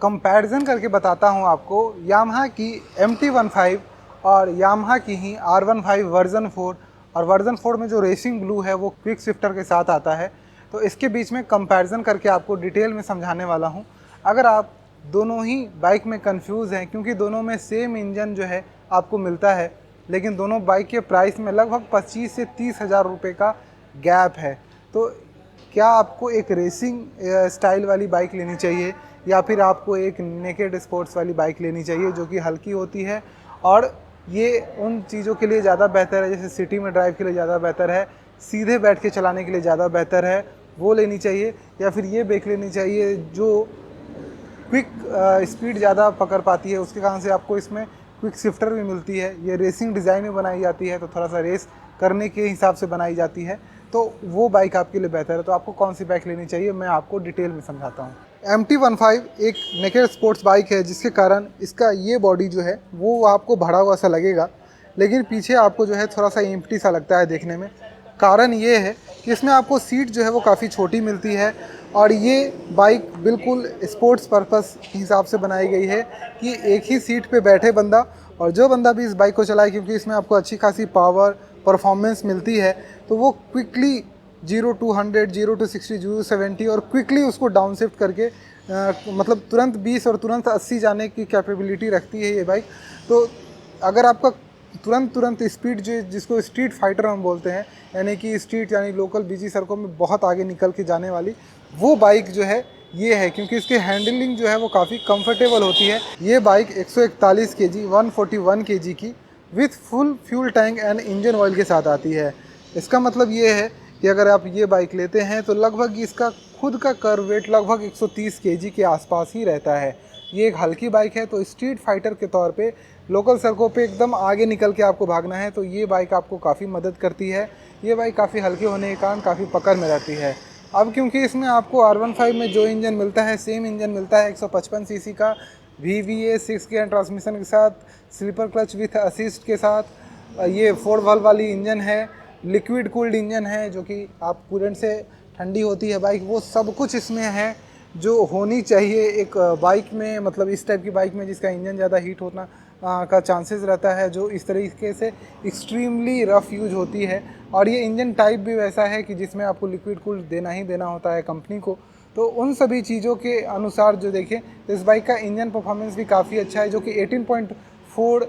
Comparison करके बताता हूँ आपको यामाहा की MT-15 और यामाहा की ही R15 वर्जन 4। और वर्जन 4 में जो रेसिंग ब्लू है वो क्विक शिफ्टर के साथ आता है। तो इसके बीच में कंपैरिजन करके आपको डिटेल में समझाने वाला हूँ। अगर आप दोनों ही बाइक में कंफ्यूज हैं, क्योंकि दोनों में सेम इंजन जो है आपको मिलता है, लेकिन दोनों बाइक के प्राइस में लगभग 25 से 30 हज़ार रुपये का गैप है। तो क्या आपको एक रेसिंग स्टाइल वाली बाइक लेनी चाहिए या फिर आपको एक नेकेड स्पोर्ट्स वाली बाइक लेनी चाहिए जो कि हल्की होती है और ये उन चीज़ों के लिए ज़्यादा बेहतर है, जैसे सिटी में ड्राइव के लिए ज़्यादा बेहतर है, सीधे बैठ के चलाने के लिए ज़्यादा बेहतर है, वो लेनी चाहिए, या फिर ये बाइक लेनी चाहिए जो क्विक स्पीड ज़्यादा पकड़ पाती है, उसके कारण से आपको इसमें क्विक शिफ्टर भी मिलती है। ये रेसिंग डिज़ाइन में बनाई जाती है, तो थोड़ा सा रेस करने के हिसाब से बनाई जाती है, तो वो बाइक आपके लिए बेहतर है। तो आपको कौन सी बाइक लेनी चाहिए मैं आपको डिटेल में समझाता हूँ। MT-15 एक नेकेड स्पोर्ट्स बाइक है, जिसके कारण इसका ये बॉडी जो है वो आपको भरा हुआ सा लगेगा, लेकिन पीछे आपको जो है थोड़ा सा एम्प्टी सा लगता है देखने में। कारण ये है कि इसमें आपको सीट जो है वो काफ़ी छोटी मिलती है और ये बाइक बिल्कुल स्पोर्ट्स पर्पस के हिसाब से बनाई गई है कि एक ही सीट पे बैठे बंदा, और जो बंदा भी इस बाइक को चलाए, क्योंकि इसमें आपको अच्छी खासी पावर परफॉर्मेंस मिलती है, तो वो क्विकली 0 to 100, 0 to 60, 0 to 70 और क्विकली उसको डाउन शिफ्ट करके मतलब तुरंत 20 और तुरंत 80 जाने की कैपेबिलिटी रखती है ये बाइक। तो अगर आपका तुरंत स्पीड जो जिसको स्ट्रीट फाइटर हम बोलते हैं, यानी कि स्ट्रीट यानी लोकल बिजी सड़कों में बहुत आगे निकल के जाने वाली वो बाइक जो है ये है, क्योंकि इसकी हैंडलिंग जो है वो काफ़ी कंफर्टेबल होती है। ये बाइक 141 kg 141 kg की with full fuel tank and engine oil के साथ आती है। इसका मतलब ये है कि अगर आप ये बाइक लेते हैं तो लगभग इसका खुद का कर्व वेट लगभग 130 kg के आसपास ही रहता है। ये एक हल्की बाइक है, तो स्ट्रीट फाइटर के तौर पे लोकल सड़कों पे एकदम आगे निकल के आपको भागना है तो ये बाइक आपको काफ़ी मदद करती है। ये बाइक काफ़ी हल्की होने के कारण काफ़ी पकड़ में रहती है। अब क्योंकि इसमें आपको R15 में जो इंजन मिलता है सेम इंजन मिलता है 155 सीसी का VVA 6 गियर ट्रांसमिशन के साथ, स्लीपर क्लच विथ असिस्ट के साथ। ये 4 वाल्व वाली इंजन है, लिक्विड कूल्ड इंजन है जो कि आप कूलेंट से ठंडी होती है बाइक, वो सब कुछ इसमें है जो होनी चाहिए एक बाइक में, मतलब इस टाइप की बाइक में जिसका इंजन ज़्यादा हीट होना का चांसेस रहता है, जो इस तरीके से एक्सट्रीमली रफ़ यूज होती है। और ये इंजन टाइप भी वैसा है कि जिसमें आपको लिक्विड कूल्ड देना ही देना होता है कंपनी को। तो उन सभी चीज़ों के अनुसार जो देखें तो इस बाइक का इंजन परफॉर्मेंस भी काफ़ी अच्छा है, जो कि 18.4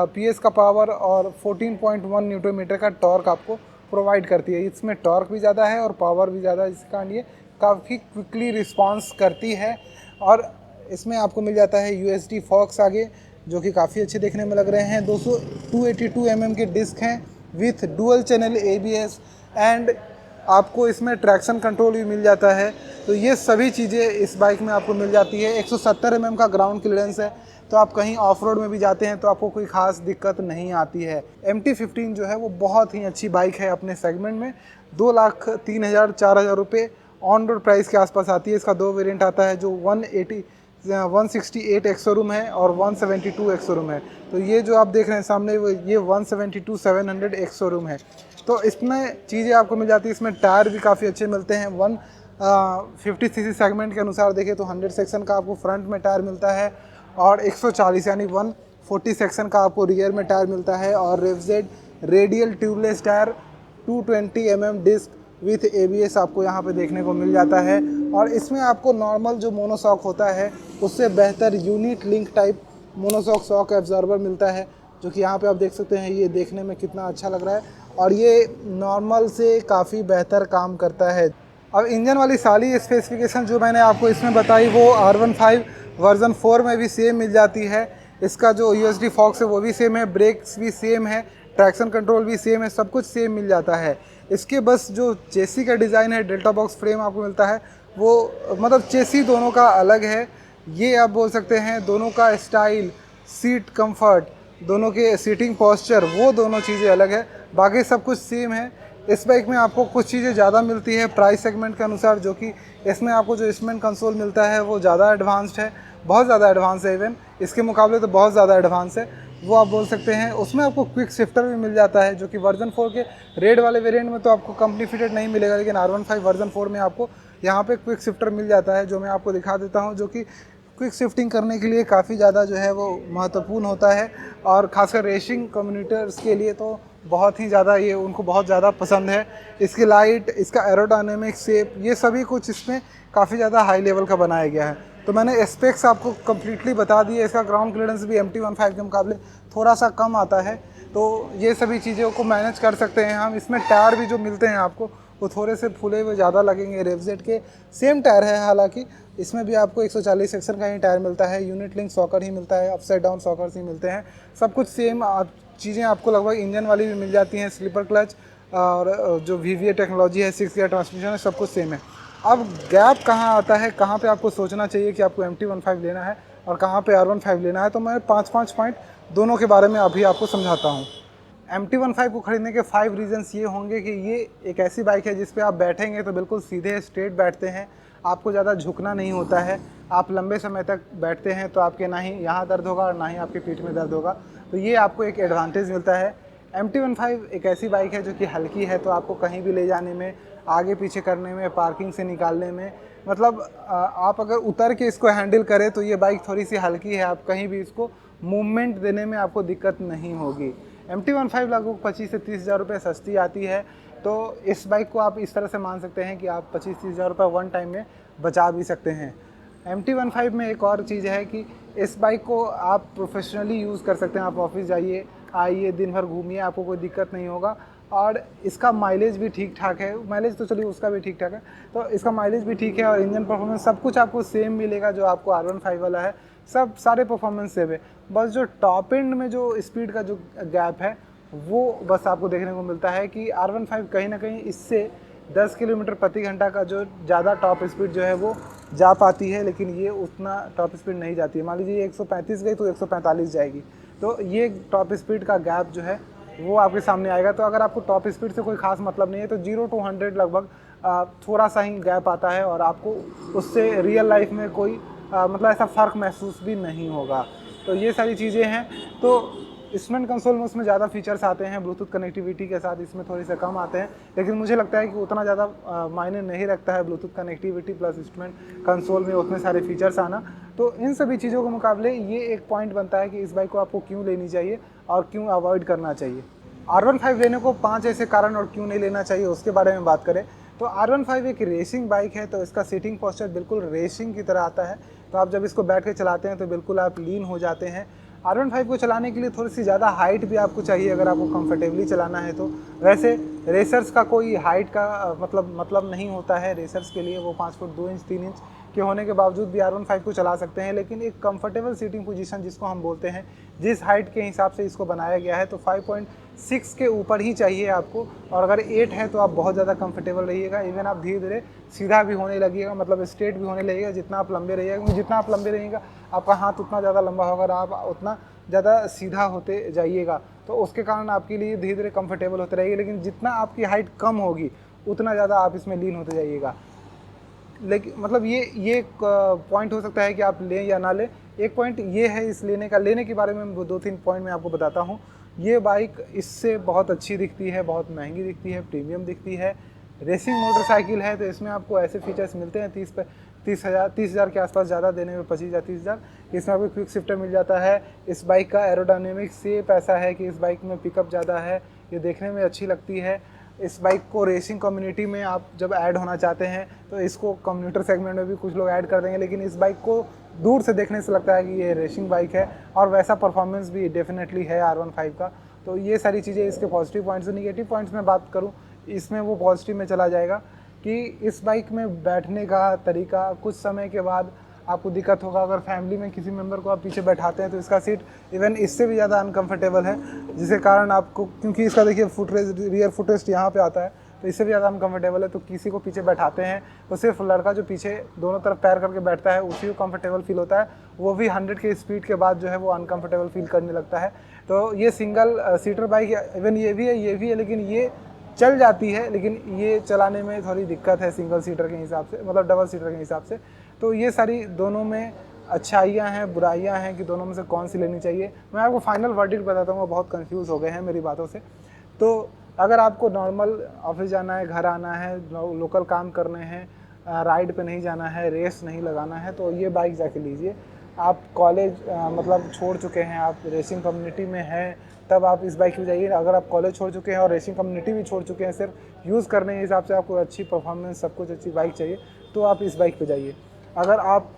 PS का पावर और 14.1 न्यूटन मीटर का टॉर्क आपको प्रोवाइड करती है। इसमें टॉर्क भी ज़्यादा है और पावर भी ज़्यादा है, जिस कारण ये काफ़ी क्विकली रिस्पॉन्स करती है। और इसमें आपको मिल जाता है USD फॉक्स आगे, जो कि काफ़ी अच्छे देखने में लग रहे हैं। 282 mm के डिस्क हैं with dual channel ABS and आपको इसमें ट्रैक्शन कंट्रोल भी मिल जाता है। तो ये सभी चीज़ें इस बाइक में आपको मिल जाती है। 170 mm का ग्राउंड क्लियरेंस है, तो आप कहीं ऑफ रोड में भी जाते हैं तो आपको कोई ख़ास दिक्कत नहीं आती है। MT-15 जो है वो बहुत ही अच्छी बाइक है अपने सेगमेंट में। 2,03,000 4,000 रुपये ऑन रोड प्राइस के आसपास आती है। इसका दो वेरिएंट आता है, जो 168 एक्स शोरूम है और 172 एक्स शोरूम है। तो ये जो आप देख रहे हैं सामने ये 172 700 एक्स शोरूम है। तो इसमें चीज़ें आपको मिल जाती है। इसमें टायर भी काफ़ी अच्छे मिलते हैं। 150 सीसी सेगमेंट के अनुसार देखें तो 100 सेक्शन का आपको फ्रंट में टायर मिलता है और 140 यानी 140 सेक्शन का आपको रियर में टायर मिलता है। और रेवजेड radial tubeless tyre 220 mm disc with ABS आपको यहाँ पे देखने को मिल जाता है। और इसमें आपको नॉर्मल जो मोनोशॉक होता है उससे बेहतर unit link type monoshock shock absorber मिलता है, जो कि यहाँ पे आप देख सकते हैं। ये देखने में कितना अच्छा लग रहा है और ये नॉर्मल से काफ़ी बेहतर काम करता है। अब इंजन वाली सारी स्पेसिफिकेशन जो मैंने आपको इसमें बताई वो R15 वर्जन 4 में भी सेम मिल जाती है। इसका जो USD फॉक्स है वो भी सेम है, ब्रेक्स भी सेम है, ट्रैक्शन कंट्रोल भी सेम है, सब कुछ सेम मिल जाता है। इसके बस जो चेसी का डिज़ाइन है, डेल्टा बॉक्स फ्रेम आपको मिलता है, वो मतलब चेसी दोनों का अलग है। ये आप बोल सकते हैं दोनों का स्टाइल, सीट कंफर्ट, दोनों के सीटिंग पोस्चर, वो दोनों चीज़ें अलग है, बाकी सब कुछ सेम है। इस बाइक में आपको कुछ चीज़ें ज़्यादा मिलती है प्राइस सेगमेंट के अनुसार, जो कि इसमें आपको जो इंस्ट्रूमेंट कंसोल मिलता है वो ज़्यादा एडवांस्ड है, बहुत ज़्यादा एडवांस है, इवन इसके मुकाबले तो बहुत ज़्यादा एडवांस है, वो आप बोल सकते हैं। उसमें आपको क्विक शिफ्टर भी मिल जाता है, जो कि वर्जन 4 के रेड वाले वेरिएंट में तो आपको कंपनी फिटेड नहीं मिलेगा, लेकिन R15 वर्जन 4 में आपको यहाँ पे क्विक शिफ्टर मिल जाता है, जो मैं आपको दिखा देता हूँ, जो कि क्विक शिफ्टिंग करने के लिए काफ़ी ज़्यादा जो है वो महत्वपूर्ण होता है, और खासकर रेसिंग कम्यूनिटर्स के लिए तो बहुत ही ज़्यादा ये उनको बहुत ज़्यादा पसंद है। इसकी लाइट, इसका एरोडायनेमिक शेप, ये सभी कुछ इसमें काफ़ी ज़्यादा हाई लेवल का बनाया गया है। तो मैंने स्पेक्स आपको कम्प्लीटली बता दिए। इसका ग्राउंड क्लियरेंस भी MT-15 के मुकाबले थोड़ा सा कम आता है, तो ये सभी चीज़ों को मैनेज कर सकते हैं हम। इसमें टायर भी जो मिलते हैं आपको वो थोड़े से फूले हुए ज़्यादा लगेंगे। रेवजेट के सेम टायर है, हालांकि इसमें भी आपको 140 सेक्शन का ही टायर मिलता है, यूनिट लिंक सॉकर ही मिलता है, अपसाइड डाउन सॉकर्स ही मिलते हैं। सब कुछ सेम चीज़ें आपको लगभग इंजन वाली भी मिल जाती हैं। स्लीपर क्लच और जो VVA टेक्नोलॉजी है, 6 गियर ट्रांसमिशन है, सब कुछ सेम है। अब गैप कहाँ आता है, कहाँ पे आपको सोचना चाहिए कि आपको MT-15 लेना है और कहाँ पे R15 लेना है, तो मैं 5-5 पॉइंट दोनों के बारे में अभी आपको समझाता हूँ। MT-15 को खरीदने के 5 रीजंस ये होंगे कि ये एक ऐसी बाइक है जिस पे आप बैठेंगे तो बिल्कुल सीधे स्ट्रेट बैठते हैं, आपको ज़्यादा झुकना नहीं होता है। आप लंबे समय तक बैठते हैं तो आपके ना ही यहाँ दर्द होगा और ना ही आपके पीठ में दर्द होगा, तो ये आपको एक एडवांटेज मिलता है। MT-15 एक ऐसी बाइक है जो कि हल्की है, तो आपको कहीं भी ले जाने में, आगे पीछे करने में, पार्किंग से निकालने में, मतलब आप अगर उतर के इसको हैंडल करें तो ये बाइक थोड़ी सी हल्की है, आप कहीं भी इसको मूवमेंट देने में आपको दिक्कत नहीं होगी। MT-15 लगभग 25 से 30 हज़ार रुपये सस्ती आती है, तो इस बाइक को आप इस तरह से मान सकते हैं कि आप 25-30 हज़ार रुपये वन टाइम में बचा भी सकते हैं। MT-15 में एक और चीज़ है कि इस बाइक को आप प्रोफेशनली यूज़ कर सकते हैं। आप ऑफिस जाइए, आइए, दिन भर घूमिए, आपको कोई दिक्कत नहीं होगा। और इसका माइलेज भी ठीक ठाक है, माइलेज तो चलिए उसका भी ठीक ठाक है, तो इसका माइलेज भी ठीक है और इंजन परफॉर्मेंस सब कुछ आपको सेम मिलेगा जो आपको R15 वाला है। सब सारे परफॉर्मेंस सेम है, बस जो टॉप एंड में जो स्पीड का जो गैप है वो बस आपको देखने को मिलता है कि R15 कहीं ना कहीं इससे 10 किलोमीटर प्रति घंटा का जो ज़्यादा टॉप स्पीड जो है वो जा पाती है, लेकिन ये उतना टॉप स्पीड नहीं जाती है। मान लीजिए 135 गई तो 145 जाएगी, तो ये टॉप स्पीड का गैप जो है वो आपके सामने आएगा। तो अगर आपको टॉप स्पीड से कोई खास मतलब नहीं है तो 0 to 100 लगभग थोड़ा सा ही गैप आता है और आपको उससे रियल लाइफ में कोई मतलब ऐसा फ़र्क महसूस भी नहीं होगा। तो ये सारी चीज़ें हैं। तो इंस्ट्रूमेंट कंसोल में उसमें ज़्यादा फीचर्स आते हैं, ब्लूटूथ कनेक्टिविटी के साथ इसमें थोड़ी से कम आते हैं, लेकिन मुझे लगता है कि उतना ज़्यादा मायने नहीं रखता है Bluetooth connectivity plus instrument console में उतने सारे फीचर्स आना। तो इन सभी चीज़ों के मुकाबले ये एक पॉइंट बनता है कि इस बाइक को आपको क्यों लेनी चाहिए और क्यों अवॉइड करना चाहिए। R15 लेने को 5 ऐसे कारण और क्यों नहीं लेना चाहिए उसके बारे में बात करें तो R15 एक रेसिंग बाइक है, तो इसका सीटिंग पोस्चर बिल्कुल रेसिंग की तरह आता है। तो आप जब इसको बैठ के चलाते हैं तो बिल्कुल आप लीन हो जाते हैं। R15 को चलाने के लिए थोड़ी सी ज़्यादा हाइट भी आपको चाहिए अगर आपको कंफर्टेबली चलाना है तो। वैसे रेसर्स का कोई हाइट का मतलब नहीं होता है, रेसर्स के लिए वो 5 फुट 2 इंच 3 इंच के होने के बावजूद भी R15 को चला सकते हैं, लेकिन एक कंफर्टेबल सीटिंग पोजीशन जिसको हम बोलते हैं, जिस हाइट के हिसाब से इसको बनाया गया है तो 5.6 के ऊपर ही चाहिए आपको, और अगर 8 है तो आप बहुत ज़्यादा कंफर्टेबल रहिएगा। इवन आप धीरे धीरे सीधा भी होने लगिएगा, मतलब स्ट्रेट भी होने लगेगा जितना आप लंबे रहिएगा, क्योंकि जितना आप लंबे रहिएगा आपका हाथ उतना ज़्यादा लंबा होगा और आप उतना ज़्यादा सीधा होते जाइएगा, तो उसके कारण आपके लिए धीरे धीरे कंफर्टेबल होते रहेगा। लेकिन जितना आपकी हाइट कम होगी उतना ज़्यादा आप इसमें लीन होते जाइएगा। लेकिन मतलब ये एक पॉइंट हो सकता है कि आप लें या ना लें। एक पॉइंट ये है इस लेने के बारे में 2-3 पॉइंट मैं आपको बताता हूँ। ये बाइक इससे बहुत अच्छी दिखती है, बहुत महंगी दिखती है, प्रीमियम दिखती है, रेसिंग मोटरसाइकिल है, तो इसमें आपको ऐसे फीचर्स मिलते हैं 30 हज़ार के आसपास, ज़्यादा देने में 25,000-30,000। इसमें आपको क्विक शिफ्टर मिल जाता है। इस बाइक का एरोडायनेमिक शेप ऐसा है कि इस बाइक में पिकअप ज़्यादा है, ये देखने में अच्छी लगती है। इस बाइक को रेसिंग कम्युनिटी में आप जब ऐड होना चाहते हैं तो इसको कम्यूटर सेगमेंट में भी कुछ लोग ऐड कर देंगे, लेकिन इस बाइक को दूर से देखने से लगता है कि ये रेसिंग बाइक है, और वैसा परफॉर्मेंस भी डेफिनेटली है R15 का। तो ये सारी चीज़ें इसके पॉजिटिव पॉइंट्स। निगेटिव पॉइंट्स में बात करूँ, इसमें वो पॉजिटिव में चला जाएगा कि इस बाइक में बैठने का तरीका कुछ समय के बाद आपको दिक्कत होगा। अगर फैमिली में किसी मेंबर को आप पीछे बैठाते हैं तो इसका सीट इवन इससे भी ज़्यादा अनकंफर्टेबल है, जिसके कारण आपको, क्योंकि इसका देखिए रियर फुटरेस्ट यहाँ पे आता है, तो इससे भी ज़्यादा अनकंफर्टेबल है। तो किसी को पीछे बैठाते हैं तो सिर्फ लड़का जो पीछे दोनों तरफ पैर करके बैठता है उसी को कंफर्टेबल फील होता है, वो भी 100 के स्पीड के बाद जो है वो अनकंफर्टेबल फील करने लगता है। तो ये सिंगल सीटर बाइक इवन ये भी है, लेकिन ये चल जाती है, लेकिन ये चलाने में थोड़ी दिक्कत है सिंगल सीटर के हिसाब से, मतलब डबल सीटर के हिसाब से। तो ये सारी दोनों में अच्छाइयाँ हैं, बुराइयाँ हैं कि दोनों में से कौन सी लेनी चाहिए। मैं आपको फाइनल वर्डिक्ट बताता हूँ, बहुत कंफ्यूज हो गए हैं मेरी बातों से। तो अगर आपको नॉर्मल ऑफिस जाना है, घर आना है, लोकल काम करने हैं, राइड पे नहीं जाना है, रेस नहीं लगाना है, तो ये बाइक जाके लीजिए। आप कॉलेज मतलब छोड़ चुके हैं, आप रेसिंग कम्युनिटी में हैं, तब आप इस बाइक पे जाइए। अगर आप कॉलेज छोड़ चुके हैं और रेसिंग कम्युनिटी भी छोड़ चुके हैं, सिर्फ यूज़ करने के हिसाब से आपको अच्छी परफॉर्मेंस सब कुछ अच्छी बाइक चाहिए, तो आप इस बाइक पे जाइए। अगर आप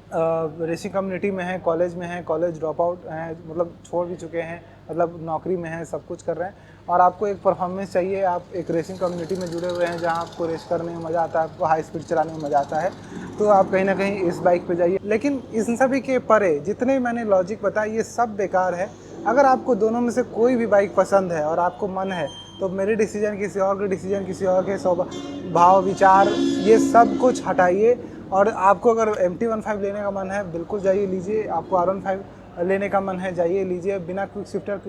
रेसिंग कम्युनिटी में हैं, कॉलेज में हैं, कॉलेज ड्रॉप आउट हैं, मतलब छोड़ भी चुके हैं, मतलब नौकरी में हैं, सब कुछ कर रहे हैं और आपको एक परफॉर्मेंस चाहिए, आप एक रेसिंग कम्युनिटी में जुड़े हुए हैं जहां आपको रेस करने में मज़ा आता है, आपको हाई स्पीड चलाने में मज़ा आता है, तो आप कहीं ना कहीं इस बाइक पे जाइए। लेकिन इन सभी के परे जितने मैंने लॉजिक बताया ये सब बेकार है। अगर आपको दोनों में से कोई भी बाइक पसंद है और आपको मन है, तो मेरी डिसीजन किसी और के डिसीजन, किसी और के भाव विचार, ये सब कुछ हटाइए। और आपको अगर MT-15 लेने का मन है, बिल्कुल जाइए लीजिए। आपको R15 लेने का मन है, जाइए लीजिए। बिना क्विक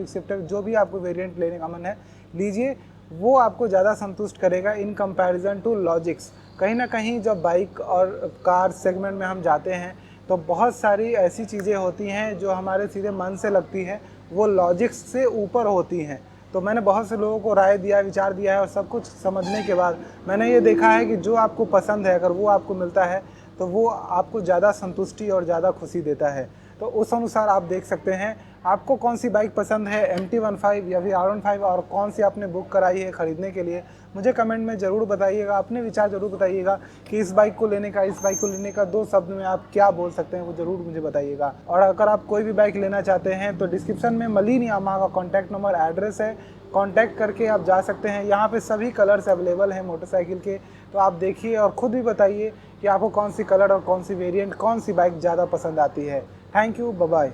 शिफ्टर जो भी आपको वेरिएंट लेने का मन है लीजिए, वो आपको ज़्यादा संतुष्ट करेगा इन कंपैरिजन टू लॉजिक्स। कहीं ना कहीं जब बाइक और कार सेगमेंट में हम जाते हैं तो बहुत सारी ऐसी चीज़ें होती हैं जो हमारे सीधे मन से लगती है, वो लॉजिक्स से ऊपर होती हैं। तो मैंने बहुत से लोगों को राय दिया, विचार दिया है और सब कुछ समझने के बाद मैंने ये देखा है कि जो आपको पसंद है, अगर वो आपको मिलता है तो वो आपको ज़्यादा संतुष्टि और ज़्यादा खुशी देता है। तो उस अनुसार आप देख सकते हैं आपको कौन सी बाइक पसंद है, MT-15 या फिर R15, और कौन सी आपने बुक कराई है ख़रीदने के लिए। मुझे कमेंट में ज़रूर बताइएगा, अपने विचार ज़रूर बताइएगा कि इस बाइक को लेने का, इस बाइक को लेने का 2 शब्द में आप क्या बोल सकते हैं, वो ज़रूर मुझे बताइएगा। और अगर आप कोई भी बाइक लेना चाहते हैं तो डिस्क्रिप्शन में मलिन यामाहा का कॉन्टैक्ट नंबर, एड्रेस है, कॉन्टैक्ट करके आप जा सकते हैं। यहाँ पे सभी कलर्स अवेलेबल हैं मोटरसाइकिल के, तो आप देखिए और ख़ुद भी बताइए कि आपको कौन सी कलर और कौन सी वेरिएंट, कौन सी बाइक ज़्यादा पसंद आती है। Thank you, bye bye.